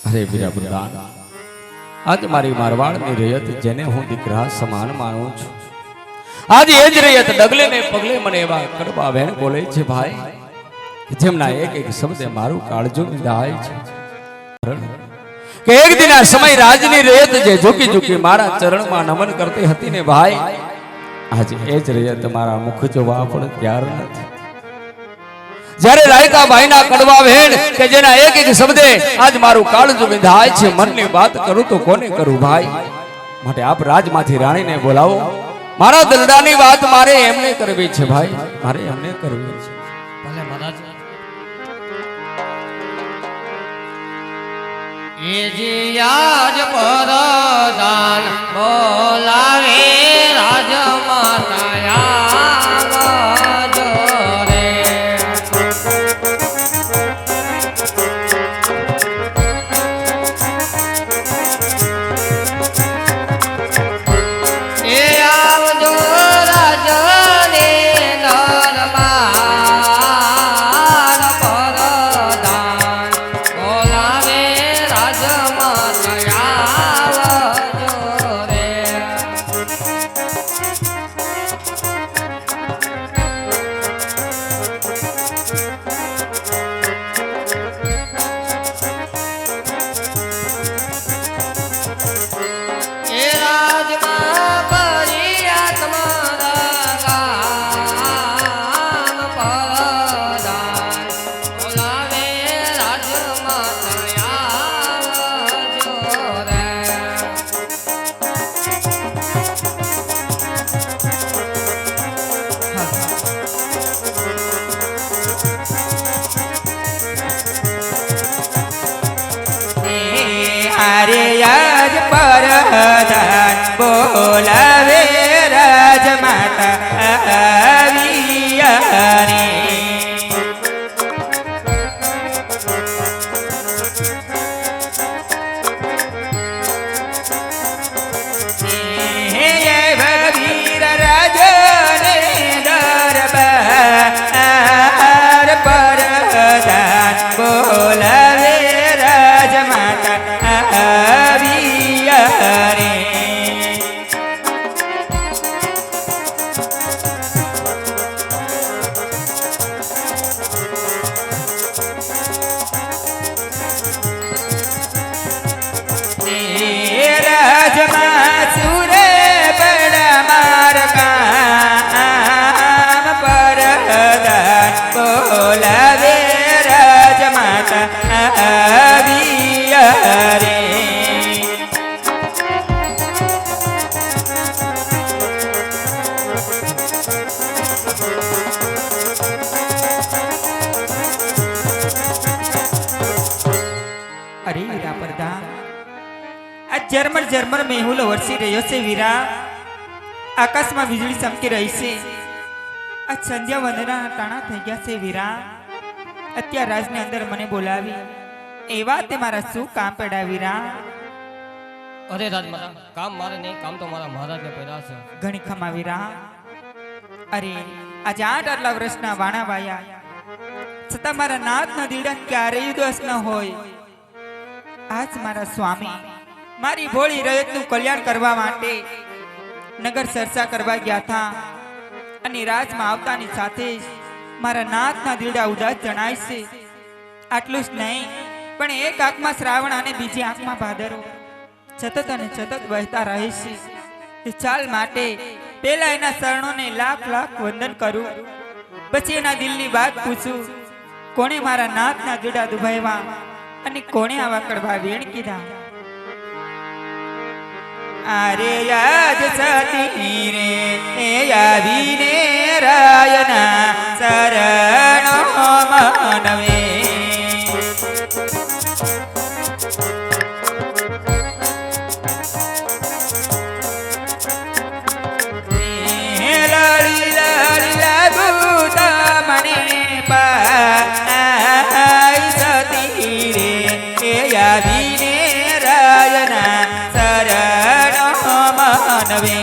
અરે વીરા પ્રધાન, આજ મારી મારવાડની રયત જેને હું દીકરા સમાન માનું છું, આજ એ જ રયત ડગલે ને પગલે મને એવા કડવા વેણ બોલે છે ભાઈ, જેમના એક એક શબ્દે મારું કાળજું વિંધાય છે. કે એક દિન આ સમય રાજની રયત જે ઝૂકી ઝૂકી મારા ચરણમાં નમન કરતી હતી ને ભાઈ, આજે એ જ રયત મારા મુખ જોવા પણ તૈયાર નથી. જ્યારે રાયકા ભાઈના કડવા વેણ કે જેના એક એક શબ્દે આજ મારું કાળજું વિંધાય છે, મનની વાત કરું તો કોને કરું ભાઈ? માટે આપ રાજમાંથી રાણીને બોલાવો, મારા દલડાની વાત મારે એમને કરવી છે ભાઈ, મારે એમને કરવી છે. ભલે મહારાજ. એ જી આજ પરદાન બોલાવે રાજમાતા આવજો રે. એ આવજો રાજને દરબાર પરદાન બોલાવે રાજમાતા આવજો રે. એ રાજમાં પર્યા તમારા ગામ પરદાન બોલાવે રાજમાતા આવજો રે. અરે આજ પરદાન બોલાવે રાજમાતા આવ્યા રે. વીર રાજને દરબાર પરદાન બોલાવે રાજમાતા આવ્યા રે. રાજમાં સુરે બડા માર કામ પરદાન બોલાવે રાજમાતા આવ્યા રે. અરે વીરા પ્રધાન, આ ઝરમર ઝરમર મેહુલ વરસી રહ્યો છે વીરા. આકાશમાં વીજળી ચમકી રહી છે. આ સંધ્યા વંદના ટાણા થઈ ગયા છે વીરા. અત્યારે રાજને અંદર મને બોલાવી, એવા તે મારા શું કામ પડ્યા વીરા? અરે રાજમાતા, કામ મારે નહીં, કામ તો મારા મહારાજને પડ્યા છે. ઘણી ખમા વીરા. અરે આજે 8 વર્ષના વાણા વાયા છતાં મારા નાથના દીડા ક્યારેય ઉદાસ ન હોય. આજ મારા સ્વામી મારી ભોળી રયતનું કલ્યાણ કરવા માટે નગર ચર્ચા કરવા ગયા હતા, અને રાજમાં આવતાની સાથે જ મારા નાથના દીડા ઉદાસ જણાય છે. આટલું જ નહીં, પણ એક આંખમાં શ્રાવણ અને બીજી આંખમાં ભાદરો સતત અને સતત વહેતા રહે છે. તે ચાલ માટે પેલા એના શરણોને લાખ લાખ વંદન કરું, પછી એના દિલની વાત પૂછું, કોણે મારા નાથના દીડા દુભાવ્યા અને કોણે આવા કડવા વેણ કીધા. અરે યાદ સતી રે એ આવીને રાયના શરણો માનવે. લડી લડી લાગુ તમને પાઈ સતી રે એ આવીને રાયના શરણો માનવે.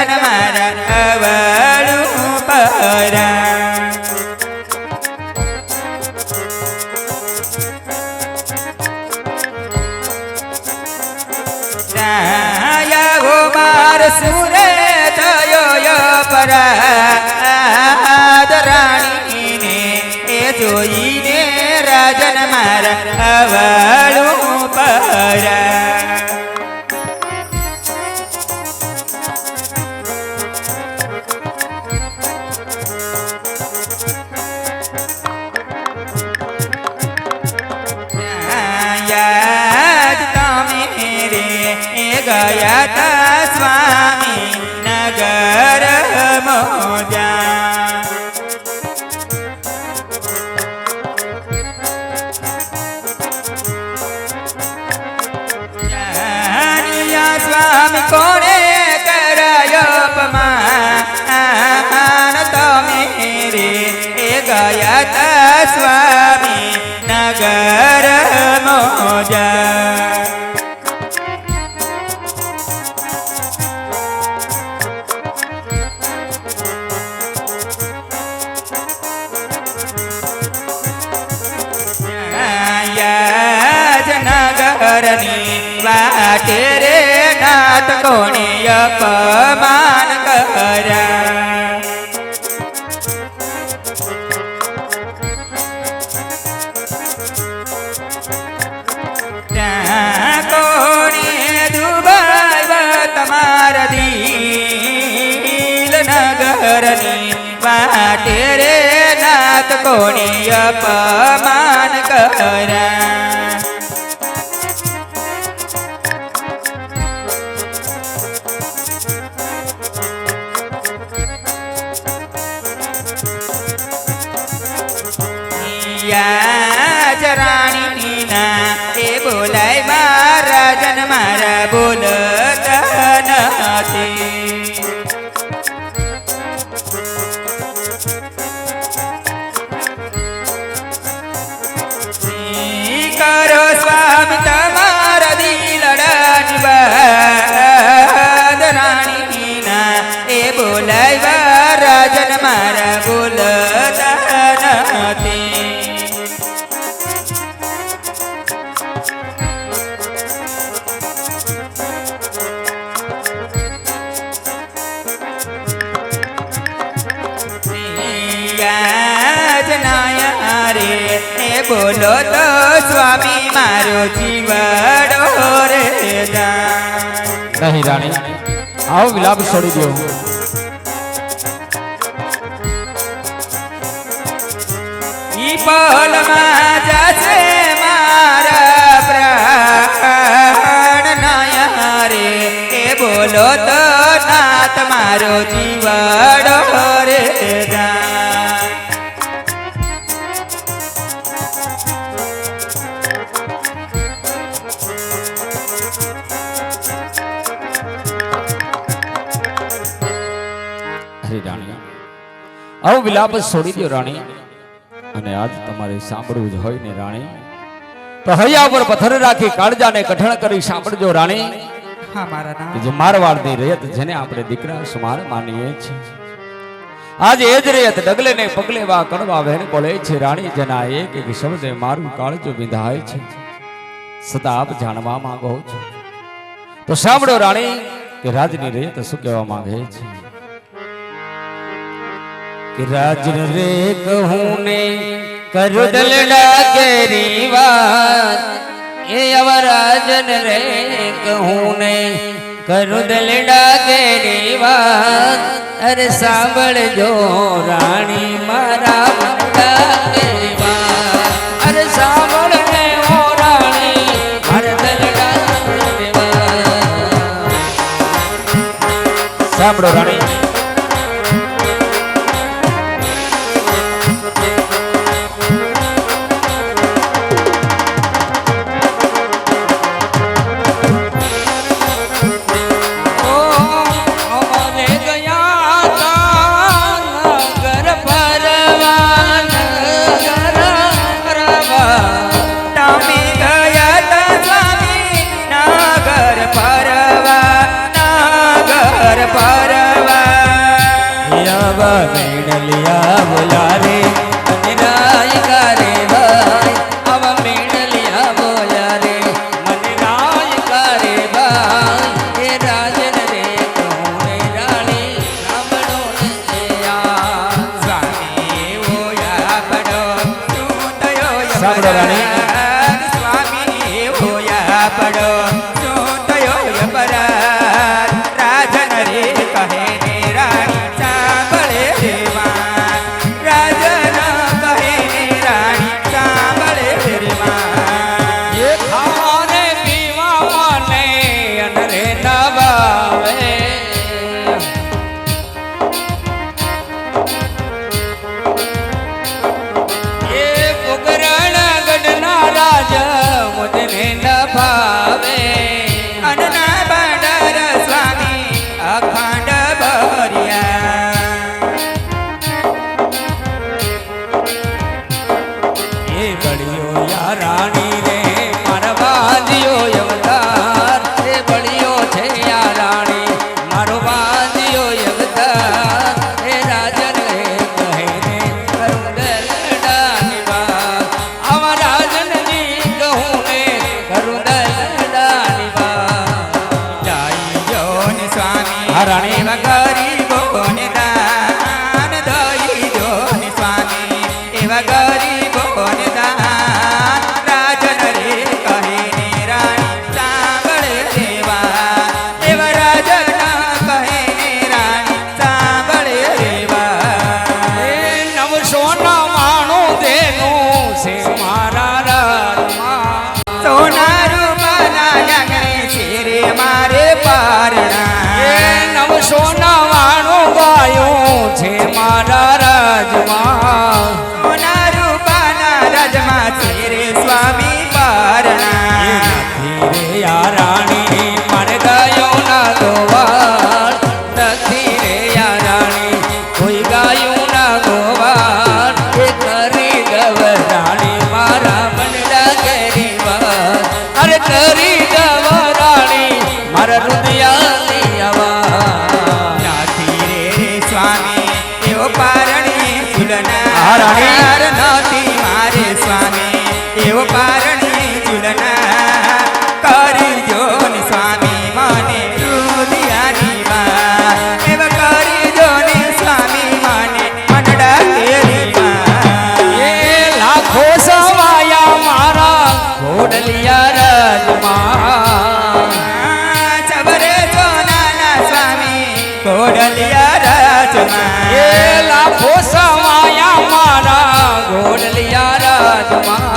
રાજન મારા અવળું પરા રાયાવો માર સુરે થયો પરાદ રાણીને એ જોઈને રાજન મારા અવળું પરા ગયા તા સ્વામી નગર મોજા જાનિયા સ્વામી કોણે કરાયો અપમાન તમે રે એ ગયા તા સ્વામી નગર મોજા નગરની વાટે રે નાથ કોણે અપમાન કર્યા ત્યાં કોણે દુબાઈ તમારા દિલ નગરની વાટે રે નાથ કોણે અપમાન કર્યા રાણીના એ બોલાય મારા જન મારા બોલતા નથી કરો સ્વામી તમારા દિલડાની બાદ રાણીના એ બોલાય મારા જન મારા બોલતા નથી રે એ બોલો તો સ્વામી મારો જીવડો રે નહીં રાણી આવો વિલાપ છોડી દો ઈ પલમાં જશે મારા પ્રાણ નયા રે એ બોલો તો નાથ મારો જીવડો રે આવો વિલાપ છોડી દો રાણી અને આજ તમારે સાંભળવું જ હોય ને રાણી તો હૈયા પર પથ્થર રાખી કાળજાને કઠણ કરી સાંભળજો રાણી હા મારા નામ જે મારવાડની રયત જેને આપણે દીકરા સમાન માનીએ છીએ આજે એ જ રયત ડગલે ને પગલે વા કડવા વહેણ બોલે છે રાણી જેના એક એક શબ્દે મારું કાળજો વિંધાય છે સદા આપ જાણવા માંગો છો તો સાંભળો રાણી કે રાજની રયત શું કહેવા માંગે છે कि राजन रे कहूँ ने करो दलड़ा केरी बात ये अवराजन रे कहूँ ने करो दलड़ा केरी बात अरे सांभळ जो रानी मारा मंडा केरी बात अरे सांभळ ने ओ रानी मारा दलड़ा केरी बात सांभळो रानी પર સાંભળો રાણી. સ્વામી હોયા પડો શું થયો અપરાધ રાજન રે કહે ને રાણી સાંભળે રે વાત રાજન કહે ને રાણી સાંભળે રે વાત એ ખાવાને પીવા મને અનરે ન ભાવે. એ પોકરણ ગઢના રાજ મુજને ન ભાવે. અનના ભંડાર સ્વામી અખંડ ભર્યા એ બળિયો યા રાણી રે મારા બાંધ્યો અવતાર. એ બળિયો છે યા રાણી મારો બાંધ્યો અવતાર. એ રાજન રે કહે ને કરું દલડાની વાત. આવા રાજનજી કહું ને કરું દલડાની વાત. જાય જો ને સ્વામી હા, રાણી. એવા ગરીબોને દાન દઈ જો ને સ્વામી એવા ગરીબોને દાન રાજન રે કહે ને રાણી સાંભળે રેવા એવા રાજન કહે ને રાણી સાંભળે રેવા એ 999 દેનું છે મારા રાજમાં. સોના રૂપાના આંગણે છે રે મારે પારણા એ 999 ગાયું છે મારા રાજમાં. સોના રૂપાના રાજમાં છે રે સ્વામી પારણા નથી રે યા રાણી મારે ગાયું ના ગોવાળ. નથી રે યા રાણી કોઈ ગાયું ના ગોવાળ. એ કરી દવ રાણી મારા મનડા કેરી વાત. અરે કરી દવ રાણી મારા રુદિયાની આવાજ. નાથી રે સ્વામી એવો પારણી ઝૂલનાર હા, રાણી. નથી મારે સ્વામી એવો પારણી ઝૂલનાર કરી જો ને સ્વામી મને રુદિયાની વાત એવા કરી જો ને સ્વામી મને મનડા કેરી વાત એ લાખો સવાયા મારા ઘોડલિયા રાજમાં. ચબરે જો નાના સ્વામી કોડલિયા રાજમાં એ લાખો સવાયા મારા ઘોડલિયા રાજમાં.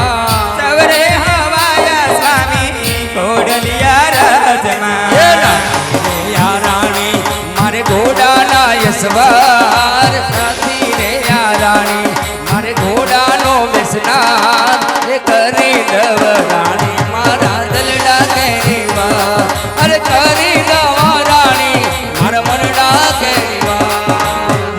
સવરે હવાયા સ્વામી કોડલિયા એ રાજમાં રાણી રે યા રાણી મારે ઘોડાના યસવાર. નથી રે યા રાણી મારે ઘોડાનો વ્યસનાર. એ કરી દવ રાણી મારા દલડા કેરી વાત. અરે કરી દવ રાણી મારા મરડા કેરી વાત.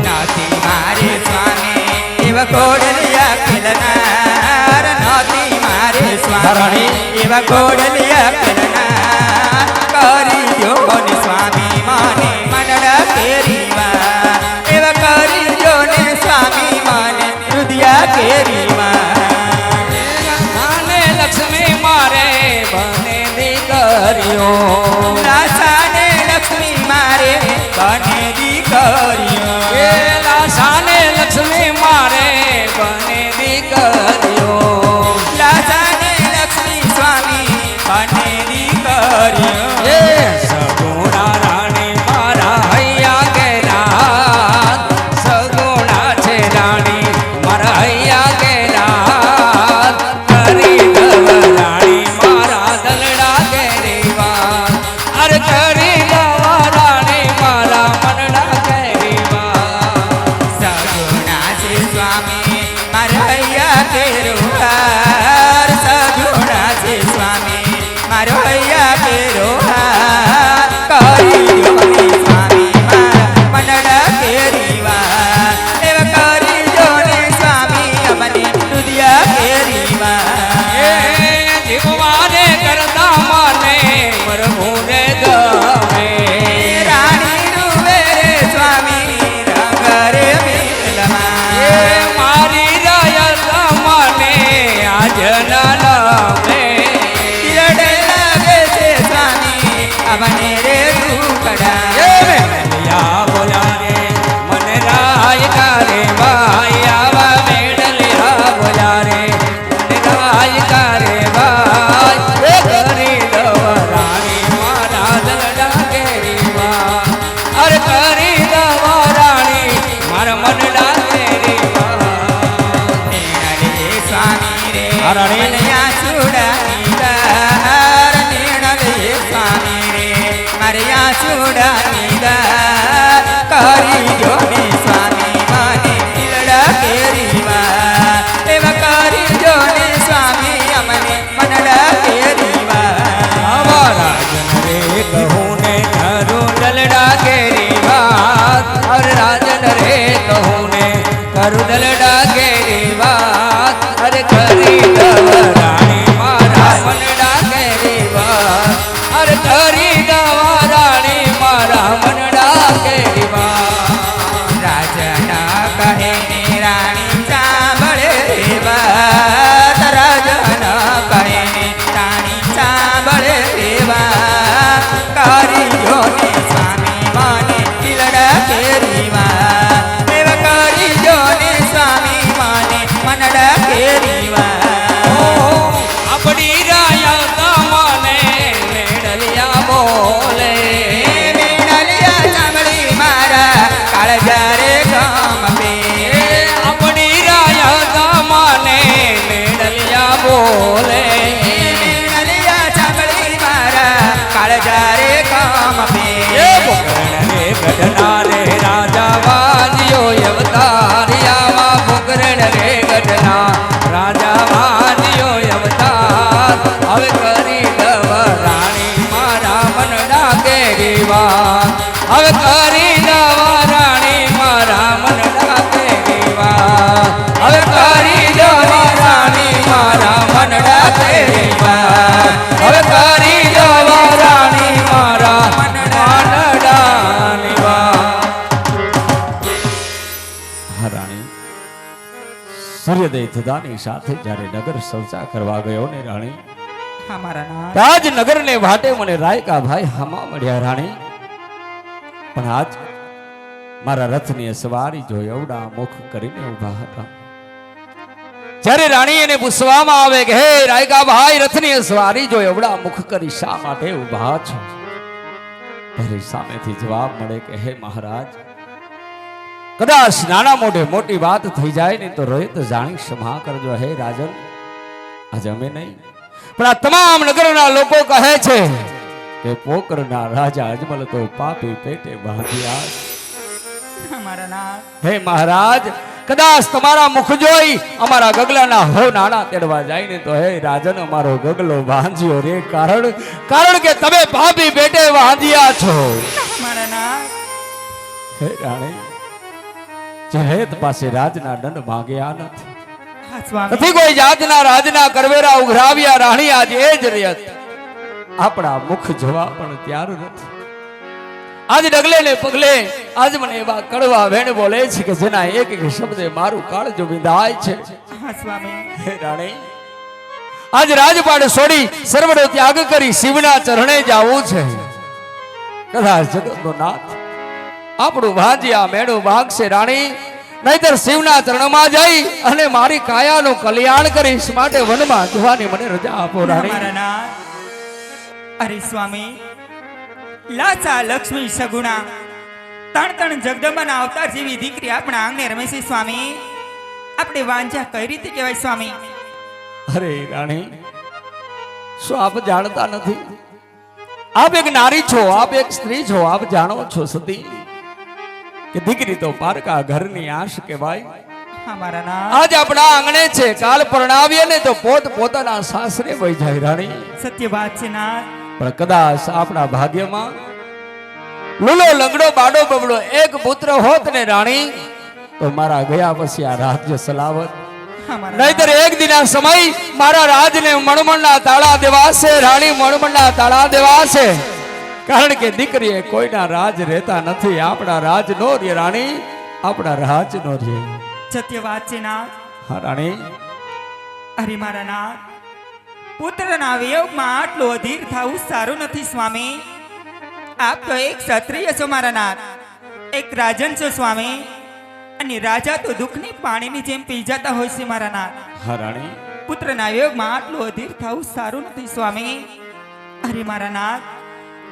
નાથી મારે સ્વામી એવા કોડલિયા ખેલનાર નાથી મારે સ્વામી રાણી. એવા કોડલિયા ખેલનાર કરી જો ને સ્વામી મને મનડા કેરી વા એવા કરી જો ને સ્વામી મને રુદિયા કેરી વા અને લક્ષ્મી મારે બને દીકરીઓ. લાસાને લક્ષ્મી મારે બને દીકરીઓ એ લાસાને લક્ષ્મી મારે બને દીકરીઓ. લાસાને લક્ષ્મી સ્વામી બને દીકરીઓ એ સગુણા રાણી મારા હૈયા કેરા. સગુણા છે રાણી મારા હૈયા કેરા. કરી દવ રાણી મારા દલડા કેરી વાત. અરે કરી દવ રાણી મારા મનડા કેરી વાત. સગુણા છે સ્વામી મારા હૈયા કેરો હાર સગુણા છે સ્વામી મારો હૈયા કેરો હાર રે હા, રાણી. મને આસુડાની ધાર નીણલે સ્વામી રે મારે આસુડાની ધાર કરી જો ને સ્વામી મને દિલડા કેરીવા એવા કરી જો ને સ્વામી અમને મનડા કેરીવા આવા રાજન રે કહું ને કરું દલડા કેરી વાત અરે રાજન રે કહું ને કરું દલડા કેરી વાત અરે કરી દવ રાણી મારા મનડા કેરી વાત અરે કરી દવ રાણી મારા મનડા કેરી વાત રાજના કહે ને રાણી સાંભળે રે વાત રાજના કહે ને રાણી સાંભળે રે વાત કરી જો ને સ્વામી મને દિલડા કેરીવા એવા કરી જો ને સ્વામી મને મનડા કેરીવા આપણી રાયા તમને મેળલિયા બોલે મેળલિયા સાંભળી મારા કાળજા રે ગમે આપણી રાયા તમને મેળલિયા બોલે મેળલિયા સાંભળી મારા કાળજા રે ગમે એ પોકરણ રે ગઢના રે રાજા વાજ્યો અવતારિયામાં પોકરણ રે ગઢના રાજા વાજ્યો અવતાર હવે કરી દવ રાણી મારા મનડા કેરી વાત હવે કરી દવ રાણી મારા મનડા કેરી વાત હવે કરી દવ રાણી મારા મનડા કેરી વાત હવે કરી દવ રાણી મારા મનડાની વાત હા રાણી સૂર્યોદય થતાની સાથે જ્યારે નગર સર્જા કરવા ગયો ને રાણી અમારા ના રાજનગર ને વાટે મને રાયકા ભાઈ હમા મળ્યા રાણી પણ આજ મારા રથની સવારી જો એવડા મુખ કરીને ઊભા હતા જ્યારે રાણી એને પૂછવામાં આવે કે હે રાયકા ભાઈ રથની સવારી જો એવડા મુખ કરી શા માટે ઊભા છો ત્યારે સામેથી જવાબ મળે કે હે મહારાજ કદાચ નાના મોઢે મોટી વાત થઈ જાય ને તો રોહિત જાણી ક્ષમા કરજો હે રાજન આજે અમે નહીં પણ આ તમામ નગરના લોકો કહે છે કે પોકરના રાજા અજમલ તો પાપી પેટે બાંધ્યા અમારા ના હે મહારાજ કદાચ તમારા મુખ જોઈ અમારા ગગલાના હો નાણા તેડવા જાય ને તો હે રાજન અમારો ગગલો બાંધ્યો રે કારણ કે તમે પાપી પેટે બાંધ્યા છો અમારા ના હે રાણી જહેત પાસે રાજના દંડ માંગ્યા નથી હા સ્વામી નથી કોઈ જાતના રાજના કરવેરા ઉઘરાવ્યા રાણી આજે એ જ રયત આપણા મુખ જોવા પણ ત્યાર નથી આજ ડગલે ને પગલે આજ મને એવા કડવા વેણ બોલે છે કે જેના એક એક શબ્દે મારું કાળજો વિંધાય છે હા સ્વામી હે રાણી આજ રાજપાટ છોડી સર્વનો ત્યાગ કરી શિવના ચરણે જાવું છે કદાચ જગતનો નાથ આપણું ભાંજિયા મેણું ભાગશે રાણી નહીતર શિવના ચરણમાં જઈ અને મારી કાયાનું કલ્યાણ કરીશ માટે વનમાં જવાની મને રજા આપો રાણી અમારા ના અરે સ્વામી લાચા લક્ષ્મી સગુણા તણ જગદંબાના અવતાર જેવી દીકરી આપણા આંગણે રમે છે સ્વામી આપણે વાંજા કઈ રીતે કહેવાય સ્વામી અરે રાણી શું આપ જાણતા નથી આપ એક નારી છો આપ એક સ્ત્રી છો આપ જાણો છો સતી કે દીકરી તો પારકા ઘરની આશ કહેવાય અમારા ના આજ આપણા આંગણે છે કાલ પરણાવીએ ને તો પોતાના સાસરે વહી જાય રાણી સત્ય વાત છે ના પણ કદાચ આપણા ભાગ્યમાં લૂલો લંગડો બાડો બબડો એક પુત્ર હોત ને રાણી તો મારા ગયા પછી આ રાજ્ય સલાવત અમારા નહીતર એક દિના સમય મારા રાજને મણમણના તાળા દેવાશે રાણી મણમણના તાળા દેવાશે કારણ કે દીકરીએ કોઈના રાજ રહેતા નથી આપણા રાજ નો રે રાણી આપણા રાજ નો રે સત્ય વાત છે ના હા રાણી અરે મારા ના પુત્રના વિયોગમાં આટલું અધીર થવું સારું નથી સ્વામી આપ તો એક ક્ષત્રિય છો મારા નાથ એક રાજન છો સ્વામી અને રાજા તો દુઃખની પાણીની જેમ પી જતા હોય છે મારા નાથ હા રાણી પુત્રના વિયોગમાં આટલું અધીર થવું સારું નથી સ્વામી અરે મારા નાથ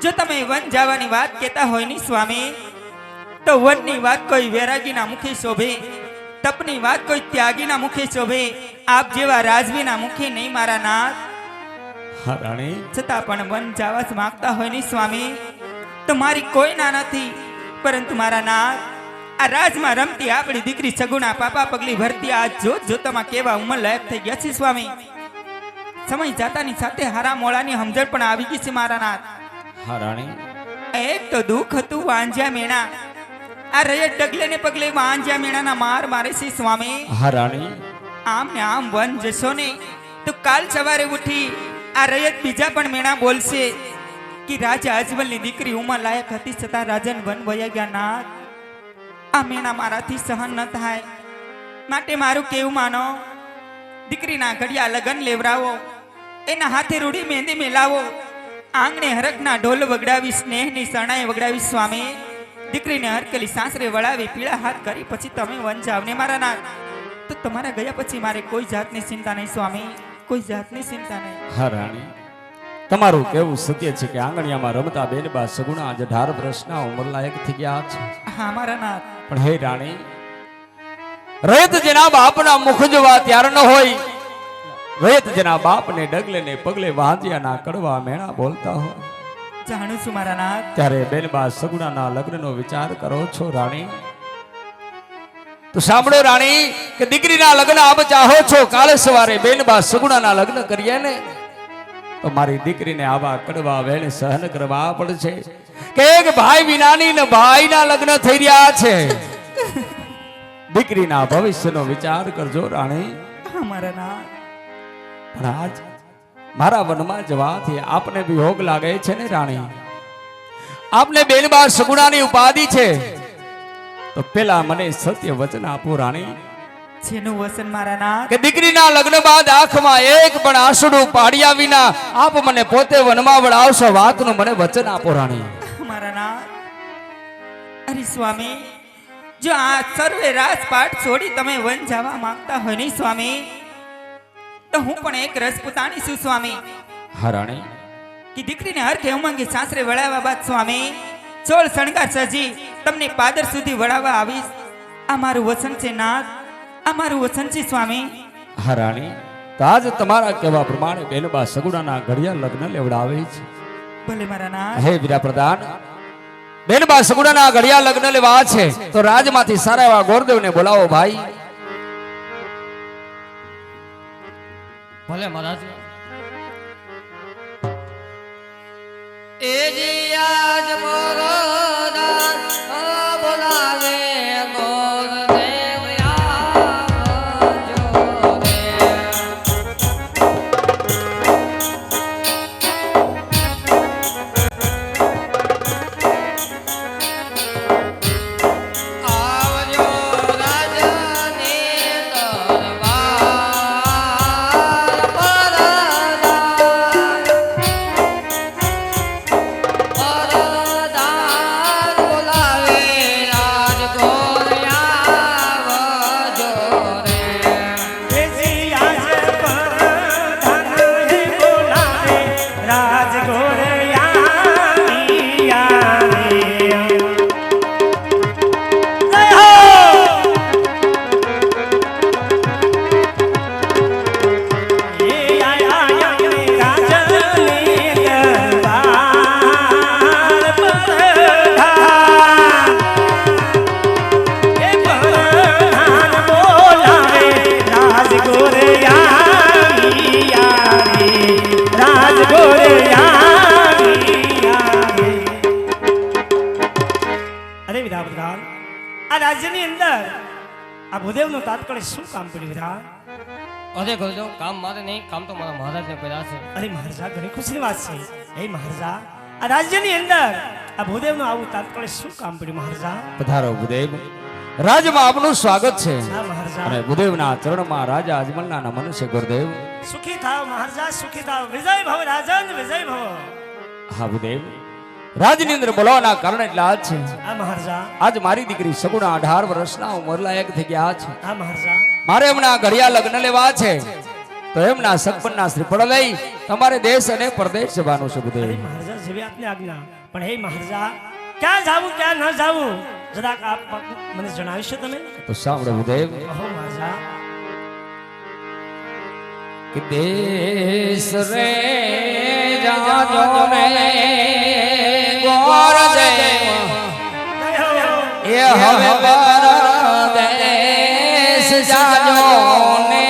જો તમે વન જવાની વાત કહેતા હોય ની સ્વામી તો વનની વાત કોઈ વૈરાગીના મુખે શોભે તપની વાત કોઈ ત્યાગીના મુખે શોભે આપ જેવા રાજવીના મુખે નહીં મારા નાથ, હા રાણી, છતાં પણ વન જવા જ માંગતા હોય નહીં સ્વામી, તો મારી કોઈ ના નથી. પરંતુ મારા નાથ, આ રાજમાં રમતી આપણી દીકરી સગુણા પાપા પગલી ભરતી આ જોત જોતામાં કેવા ઉંમર લાયક થઈ ગયા છે સ્વામી. સમય જાતાની સાથે હારા મોળાની સમજણ પણ આવી ગઈ છે મારા નાથ. હા રાણી, એક તો દુઃખ હતું વાંજ્યા મેણા, આ રયત ડગલે ને પગલે વાંજ્યા મેણાના માર મારે છે સ્વામી. હા રાણી, આમ ને આમ વન જશો ને તો કાલ સવારે ઉઠી આ રયત બીજા પણ મેણા બોલશે કે રાજા અજમલની દીકરી ઉંમર લાયક હતી છતાં રાજન વન વયા ગયા નાથ. આ મેણા મારાથી સહન ન થાય, માટે મારું કેવું માનો, દીકરીના ઘડિયા લગન લેવરાવો, એના હાથે રૂડી મહેંદી મેલાવો, આંગણે હરકના ઢોલ વગડાવી, સ્નેહની શરણાઈ વગડાવી સ્વામી. દીકરીને હરકેલી સાસરે વળાવી પીળા હાથ કરી પછી તમે વન જાવ ને મારા નાથ, તો તમારા ગયા પછી મારે કોઈ જાતની ચિંતા નહીં સ્વામી, કોઈ જાતની ચિંતા નહીં. હા રાણી, તમારું કેવું સત્ય છે કે આંગણિયામાં રમતા બેનબા સગુણા આજે 18 વર્ષના ઉંમર લાયક થઈ ગયા છે. હા મારા નાથ, પણ હે રાણી, રયત જેના બાપના મુખ જોવા ત્યાર ન હોય, રયત જેના બાપને ડગલે ને પગલે વાંજિયાના કડવા મેણા બોલતા હોય, જાણું છું મારા નાથ. ત્યારે બેનબા સગુણાના લગ્નનો વિચાર કરો છો રાણી? તો સાંભળો રાણી, કે દીકરીના લગ્ન આપ ચાહો છો, કાલે સવારે બેનબા સગુણાના લગ્ન કરીએ ને તો મારી દીકરીને આવા કડવા વેણ સહન કરવા પડશે. કે એક ભાઈ વિનાની ને ભાઈના લગ્ન થઈ રહ્યા છે. દીકરીના ભવિષ્યનો વિચાર કરજો રાણી. હા મારા નાથ. પણ આજ મારા વનમાં જવાથી આપને વિયોગ લાગે છે ને રાણી? આપને બેનબા સગુણાની ઉપાધિ છે, તો પેલા મને સત્ય વચન આપો રાણી, જેનું વસન મારા નાથ, કે દીકરીના લગ્ન બાદ આંખમાં એક પણ આંસુડું પાડ્યા વિના આપ મને પોતે વનમાં વળાવશો, વાતનું મને વચન આપો રાણી. મારા નાથ. અરે સ્વામી, જો આ સર્વે રાજપાટ છોડી તમે વન જવા માંગતા હોય નહીં સ્વામી, તો હું પણ એક રજપૂતાણી છું સ્વામી. હા રાણી, કે દીકરીને હરખે ઉમંગે સાસરે વળાવ્યા બાદ સ્વામી ચોળ શણગાર સજી તમને પાદર સુધી વળાવવા આવીશ. આ મારું વચન છે નાથ, આ મારું વચન છે સ્વામી. હા રાણી, તો આજ તમારા કહેવા પ્રમાણે બેનબા સગુણાના ઘડિયા લગ્ન લેવડાવે છે. ભલે મારા નાથ. હે વીરા પ્રધાન, બેનબા સગુણાના ઘડિયા લગ્ન લેવા છે તો રાજમાંથી સારા એવા ગોરદેવને બોલાવો ભાઈ. ભલે મહારાજ. એ જી આજ મોરદાન બોલાવે ગોરદેવ આવજો રે. આવજો રાજની દરબાર પરદાન બોલાવે રાજ ગોરિયા આવજો આ રાજ્યની અંદર આ ભૂદેવનું તાત્કાલિક શું કામ પડ્યું વિધાન? અરે ગુરુદેવ, કામ મારે નહીં, કામ તો મારા મહારાજને કર્યા છે. અરે મહારાજા, ઘણી ખુશીની વાત છે. હે મહારાજા, આ રાજ્યની અંદર આ ભૂદેવનું આવું તાત્કાલિક શું કામ પડ્યું મહારાજા? પધારો ભૂદેવ, રાજમાં આપનું સ્વાગત છે. હા મહારાજા. અને ભૂદેવના ચરણમાં રાજા અજમલના નમન છે ગુરુદેવ. સુખી થાવ મહારાજા, સુખી થાવ. વિજય ભવ રાજન, વિજય ભવ. હા ભૂદેવ, રાજની અંદર બોલાવાના કારણ એટલે આજ છે. હા મહારાજા. આજ મારી દીકરી સગુણા 18 વર્ષના ઉંમર લાયક થઈ ગયા છે. હા મહારાજા. મારે એમના ઘડિયા લગ્ન લેવા છે, તો એમના સગપણના શ્રીફળ લઈ તમારે દેશ અને પરદેશ જવાનું છે ભૂદેવ. અરે મહારાજા, જેવી આપની આજ્ઞા. પણ હે મહારાજા, ક્યાં જાવું ક્યાં ન જાવું જરાક આપ મને જણાવશો તમે? તો સાંભળો ભૂદેવ, કહો મહારાજા. કે દેશ રે જાજો રે ગોર દેવ એ હવે પરદેશ જાજો ને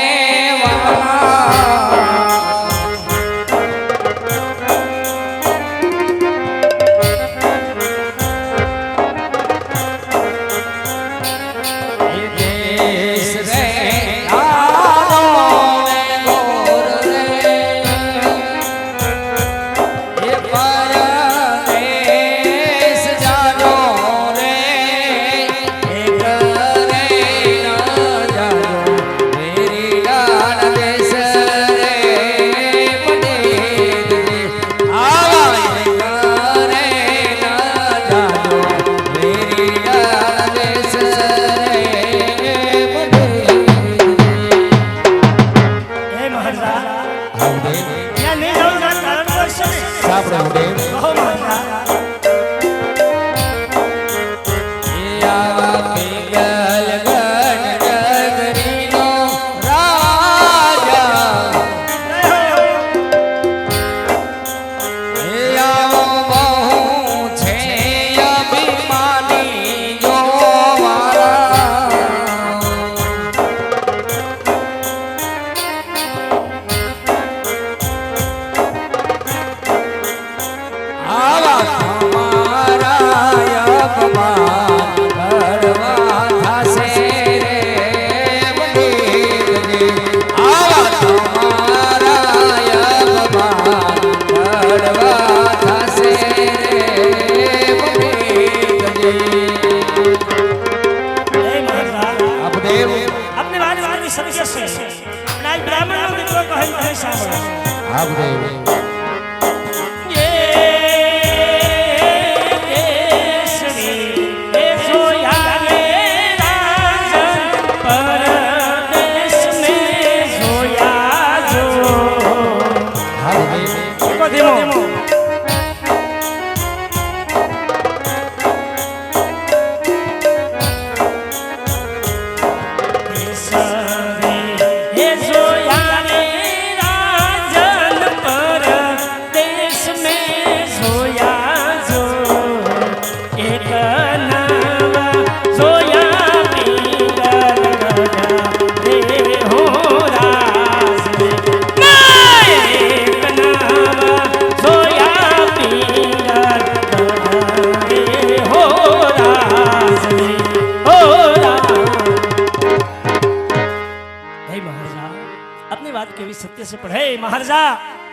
સત્ય છે પણ હે મહારાજા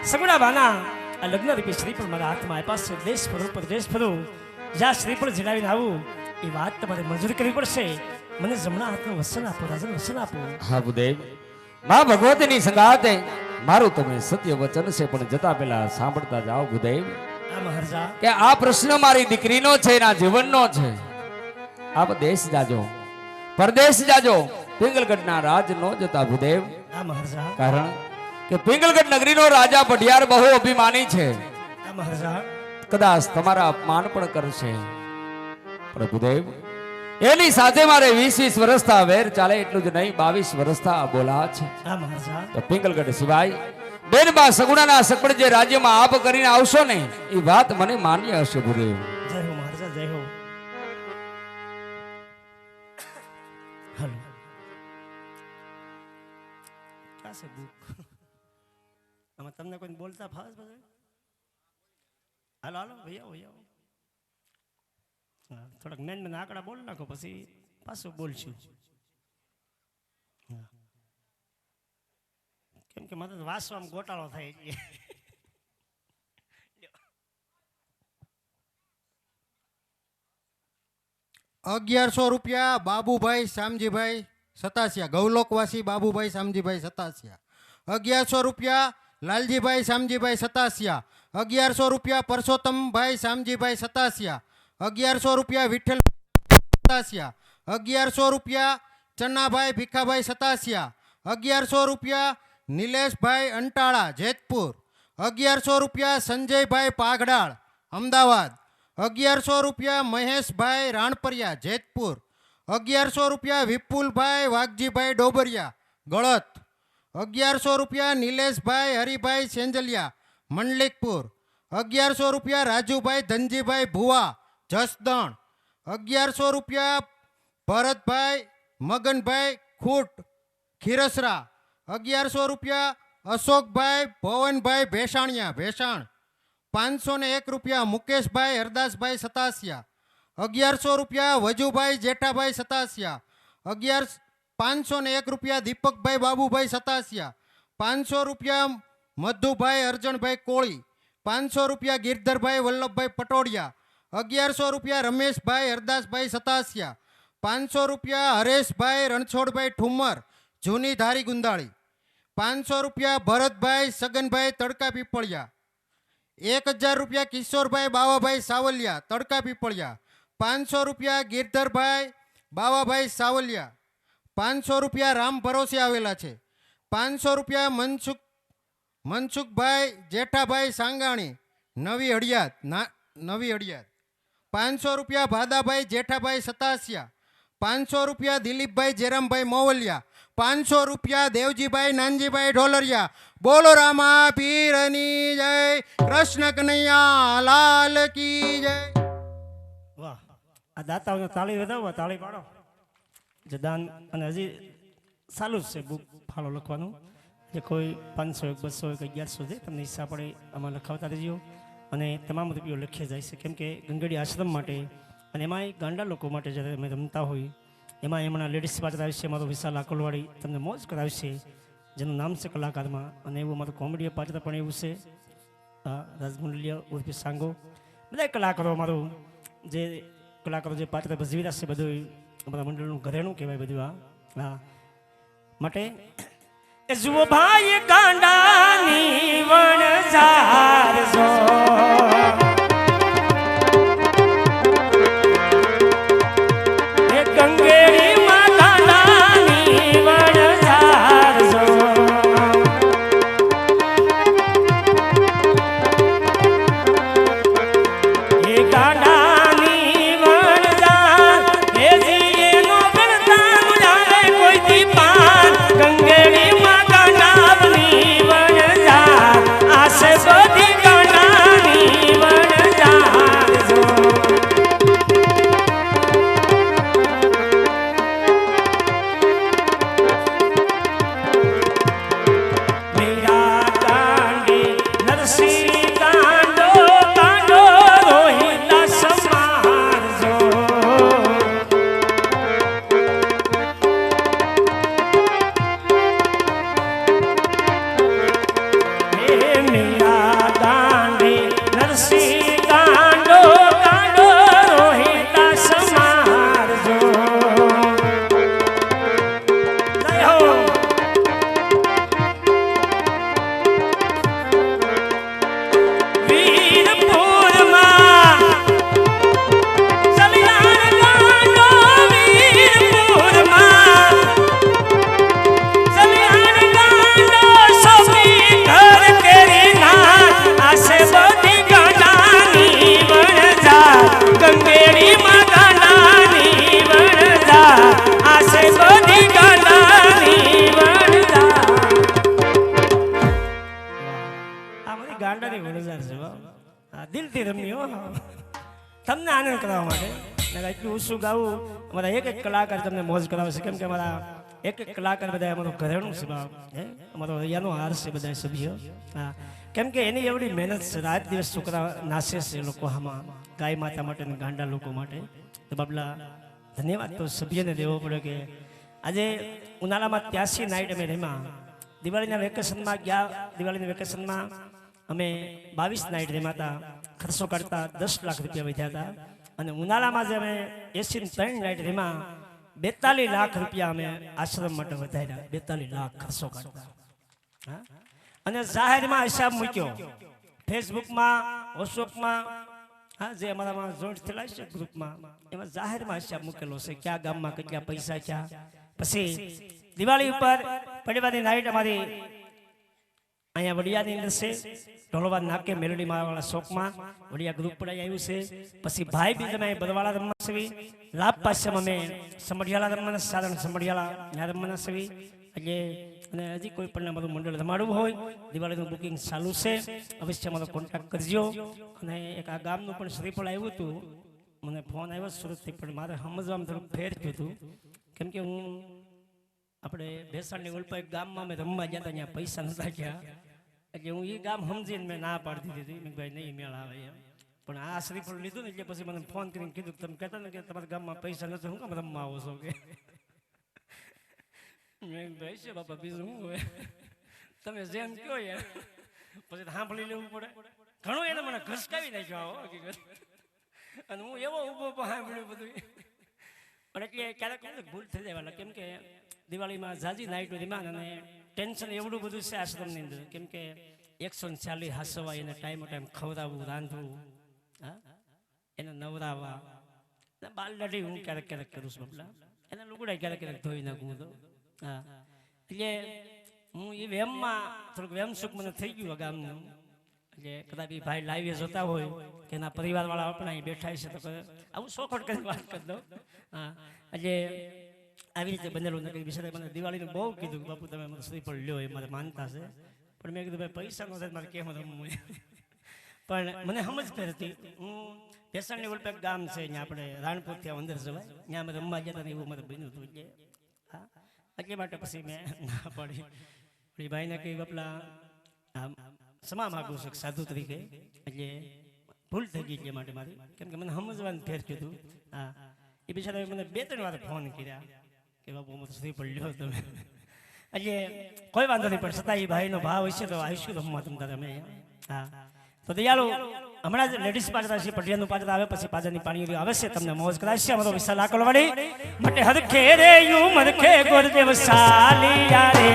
સગુણા બાના આ લગ્ન રૂપી શ્રીફળ મારા હાથમાં આપ્યા છે. દેશ ફરું પરદેશ ફરું જ્યાં શ્રીફળ જડાવીને આવું એ વાત તમારે મંજૂર કરવી પડશે. મને જમણા હાથનું વસન આપો રાજન, વસન આપો. હા ભૂદેવ, માં ભગવતીની સંગાતે મારું તમે સત્ય વચન છે, પણ જતા પહેલા સાંભળતા જાઓ ભૂદેવ. આ મહારાજા કે આ પ્રશ્ન મારી દીકરીનો છે, એના જીવનનો છે. આપ દેશ જાજો, પરદેશ જાજો, પિંગલગઢના રાજ નો જતા ભૂદેવ. આ મહારાજા કારણ કે પિંગલગઢ નગરીનો રાજા પઢિયાર બહુ અભિમાની છે. આ મહારાજા કદાચ તમારા અપમાન પણ કરશે, પણ ભૂદેવ એની સાથે મારે 20 વર્ષથી વેર ચાલે એટલું જ નહીં, 22 વર્ષથી બોલા છે. આ મહારાજા તો પિંગલગઢ સિવાય બેનબા સગુણાના સકળ જે રાજ્યમાં આપ કરીને આવશો ને એ વાત મને માન્ય હશે ભૂદેવ. જય હો મહારાજા, જય હો. હાલો ક્યાં છે બુક? આમાં તમને કોઈ બોલતા ફાવે છે? હાલો હાલો ભૈયા ભૈયા થોડાક મેન મેન આંકડા બોલ નાખો, પછી પાછું બોલશું. કેમ કે મને વાંચવામાં ગોટાળો થાય છે. 1100 રૂપિયા બાબુભાઈ શામજીભાઈ સતાસિયા, ગૌલોકવાસી બાબુભાઈ શામજીભાઈ સતાસિયા. 1100 રૂપિયા લાલજીભાઈ શામજીભાઈ સતાસિયા. 1100 રૂપિયા પરસોત્તમભાઈ શામજીભાઈ સતાસિયા. 1100 રૂપિયા વિઠ્ઠલ સતાસિયા. 1100 રૂપિયા ચન્નાભાઈ ભીખાભાઈ સતાસિયા. 1100 રૂપિયા નિલેશભાઈ અંટાળા જેતપુર. 1100 રૂપિયા સંજયભાઈ પાઘડાળ અમદાવાદ. 1100 રૂપિયા મહેશભાઈ રાણપરિયા જેતપુર. 1100 રૂપિયા વિપુલભાઈ વાઘજીભાઈ ડોબરિયા ગળત. ₹1100 નિલેશભાઈ હરિભાઈ સેંજલિયા મંડલિકપુર. ₹1100 રાજુભાઈ ધનજીભાઈ ભુવા જસદણ. ₹1100 ભરતભાઈ મગનભાઈ ખૂટ ખીરસરા. ₹1100 અશોકભાઈ ભવનભાઈ ભેસાણિયા ભેસાણ. ₹501 મુકેશભાઈ હરદાસભાઈ સતાસિયા. ₹1100 વજુભાઈ જેઠાભાઈ સતાસિયા. ₹501 દીપકભાઈ બાબુભાઈ સતાસિયા. ₹500 મધુભાઈ અર્જણભાઈ કોળી. ₹500 ગિરધરભાઈ વલ્લભભાઈ પટોડિયા. ₹1100 રમેશભાઈ હરદાસભાઈ સતાસિયા. ₹500 હરેશભાઈ રણછોડભાઈ ઠુમર જૂની ધારી ગુંદાળી. ₹500 ભરતભાઈ સગનભાઈ તડકા પીપળિયા. ₹1000 કિશોરભાઈ બાવાભાઈ સાવલિયા તડકા પીપળિયા. ₹500 ગિરધરભાઈ બાવાભાઈ સાવલિયા. ₹500 રામ ભરોસે આવેલા છે. ₹500 મનસુખભાઈ જેઠાભાઈ સાંગાણી નવી હડિયાદ નવી હડિયાદ. ₹500 ભાદાભાઈ જેઠાભાઈ સતાસિયા. ₹500 દિલીપભાઈ જેરામભાઈ મોવલિયા. ₹500 દેવજીભાઈ નાનજીભાઈ ઢોલરિયા. બોલો રામા પીરની જય, કૃષ્ણ કનૈયા લાલ કી જય. વાહ, આ દાતાઓને તાળી વધાવો, તાળી પાડો. જે દાન અને હજી ચાલુ જ છે બુક ફાળો લખવાનું. જે કોઈ 500 200 1100 છે તમને ઈચ્છા પડે આમાં લખાવતા રહેજો. અને તમામ રૂપિયો લખ્યા જાય છે, કેમ કે ગંગડી આશ્રમ માટે અને એમાંય ગાંડા લોકો માટે જ્યારે અમે રમતા હોય એમાં એમના લેડીઝ પાત્ર આવશે. મારો વિશાલ આકોલવાડી તમને મોજ કરાવશે, જેનું નામ છે કલાકારમાં. અને એવું મારું કોમેડી પાત્ર પણ એવું છે, રાજમુંડલિયા ઉર્ફે સાંગો. બધા કલાકારો અમારું જે કલાકારો જે પાત્ર ભજવી રહ્યા છે બધું અમારા મંડળનું ઘરેણું કહેવાય બધું. હા માટે એ જુઓ ભાઈ ગાંડાની વણઝાર જો, એ ગંગેડી માં ગાંડાની વણઝાર જો. એ ગાંડાની વણઝાર એ જીએનો ગણતા મુજારે કોઈ દીપાન. ગંગેડી માં ગાંડાની વણઝાર આશે બધી ગાંડાની વણઝાર જો. મેરા ગાંડી નરસિંહ ગાંડો ગાંડો રોહિતા સમાર જો. હે મેરા ગાંડી નરસિંહ ગાંડો ગાંડો રોહિતા સમાર જો. જય હો. વીરપુરમાં સલિયાણ ગાંડો, વીરપુરમાં સલિયાણ ગાંડો, સૌની ઘર કેરી નાર આશે બધી ગાંડાની વણઝાર. ગંગેડીમાં ગાંડાની વણઝાર આશે બધી ગાંડાની વણઝાર. આ બધી ગાંડાની વણઝાર છે. આ દિલથી રમી હો, તમને આનંદ કરાવવા માટે. એટલું ઓછું ગાવું અમારા એક એક કલાકાર તમને મોજ કરાવશે, કેમ કે અમારા એક એક કલાકાર બધા અમારું ઘરેણું છે બાપ. હે અમારો અહીંયાનો હાર છે બધા સભ્યો. હા, કેમ કે એની એવડી મહેનત છે. રાત દિવસ છોકરા નાશે છે લોકો આમાં ગાય માતા માટે અને ગાંડા લોકો માટે. તો બાબલા ધન્યવાદ તો સભ્યને દેવો પડે કે આજે ઉનાળામાં 83 નાઇટ અમે રમ્યા. દિવાળીના વેકેશનમાં ગયા. દિવાળીના વેકેશનમાં અમે 22 નાઇટ રમ્યા. ખર્ચો કરતા 10 લાખ રૂપિયા વધ્યા હતા. અને ઉનાળામાં જે અમે 83 નાઇટ રમ્યા 42 લાખ રૂપિયા અમે આશ્રમ માટે વધાર્યા. 42 લાખ ખર્ચો કરતા. હા, અને જાહેરમાં હિસાબ મૂક્યો ફેસબુકમાં વોટ્સઅપમાં. હા, જે અમારામાં જોઈન્ટ થયેલા છે ગ્રુપમાં, એમાં જાહેરમાં હિસાબ મૂકેલો છે કયા ગામમાં કેટલા પૈસા ક્યાં. પછી દિવાળી ઉપર પડવાની નાઇટ અમારી અહીંયા વડિયાની અંદર છે, ઢોલવા નાકે મેલડી મારવાળા શોકમાં વડિયા ગ્રુપ પડાઈ આવ્યું છે. પછી ભાઈ બી તમે બરવાળા રમવા છે, લાભ પાસે અમે સમઢિયાળા રમવાના, સાધારણ સમઢિયાળા ત્યાં રમવાના છે. એટલે અને હજી કોઈ પણ અમારું મંડળ રમાડવું હોય દિવાળીનું બુકિંગ ચાલુ છે, અવશ્ય મારો કોન્ટેક્ટ કરજો. અને એક આ ગામનું પણ શ્રીફળ આવ્યું હતું, મને ફોન આવ્યો સુરતથી, પણ મારે સમજવામાં થોડુંક ફેર થયું હતું. કેમ કે હું આપણે ભેસાણની ઉલ્પા એક ગામમાં અમે રમવા ગયા હતા, ત્યાં પૈસા નતા ગયા, એટલે હું એ ગામ સમજીને મેં ના પાડી દીધી હતી, ભાઈ નહીં મેળ આવે એમ. પણ આ શ્રીફળ લીધું ને એટલે પછી મને ફોન કરીને કીધું કે તમે કહેતા ને કે તમારા ગામમાં પૈસા નથી, હું કામ રમવા આવો છો કે? મેં ભાઈ છે બાપા, બીજું શું હોય, તમે જેમ કહો યાર. પછી સાંભળી લેવું પડે, ઘણું એને મને ઘસકાવી નાખ્યો હકીકત. અને હું એવો ઊભો સાંભળ્યું બધું. પણ એટલે ક્યારેક ભૂલ થઈ જાય, કેમ કે દિવાળીમાં ઝાઝી નાઇટ રિમાન અને ટેન્શન એવડું બધું છે આશ્રમની અંદર. કેમ કે 140 હાસવાય, એને ટાઈમ ખવડાવવું, રાંધવું, હા, એને નવરાવવા, બાલ દાઢી હું ક્યારેક ક્યારેક કરું છું બાપલા, એને લુગડા ક્યારેક ક્યારેક ધોઈ નાખું તો. હા, એટલે હું એ વેમમાં થોડુંક વેમ સુખ મને થઈ ગયું ગામનું. એટલે કદાચ એ ભાઈ લાઈવે જોતા હોય કે એના પરિવારવાળા આપણા અહીં બેઠા છે તો આવું શોખટ કરી વાત કરી દઉં. હા, એટલે આવી રીતે બનેલું નથી. બિચારે મને દિવાળીનું બહુ કીધું બાપુ તમે મને શ્રીફળ લ્યો, એ મારે માનતા છે. પણ મેં કીધું ભાઈ પૈસા ન થાય મારે કેમ રમવું. પણ મને સમજ કરી હતી. હું ભેસાણની ઉલ્પેક ગામ છે, ત્યાં આપણે રાણપુરથી અંદર જવાય, ત્યાં અમે રમવા ગયા હતા ને એવું મારે બન્યું હતું. એટલે હા, એટલે માટે પછી મેં ના પાડી. એ ભાઈને કહી બાપલા ક્ષમા માગું છું સાધુ તરીકે, એટલે ભૂલ થઈ ગઈ એટલે માટે મારી. કેમ કે મને સમજવાનું ફેર કીધું. હા, એ બિચારા મને 2-3 વાર ફોન કર્યા કે બાપુ હું તો શ્રીફળ લ્યો તમે. એટલે કોઈ વાંધો નહીં, પણ છતાં એ ભાઈનો ભાવ હશે તો આવીશું રમવા તમ તારે અમે. હા, તો દયાળુ હમણાં જ લેડીઝ પાત્ર છે, પટિયાનું પાત્ર આવે પછી પાજાની પાણી આવે છે, તમને મોજ કરાવશે અમારો વિશાલ આકલવાડી માટે. હરખે રે યુ મરખે ગોરદેવ સાલિયા રે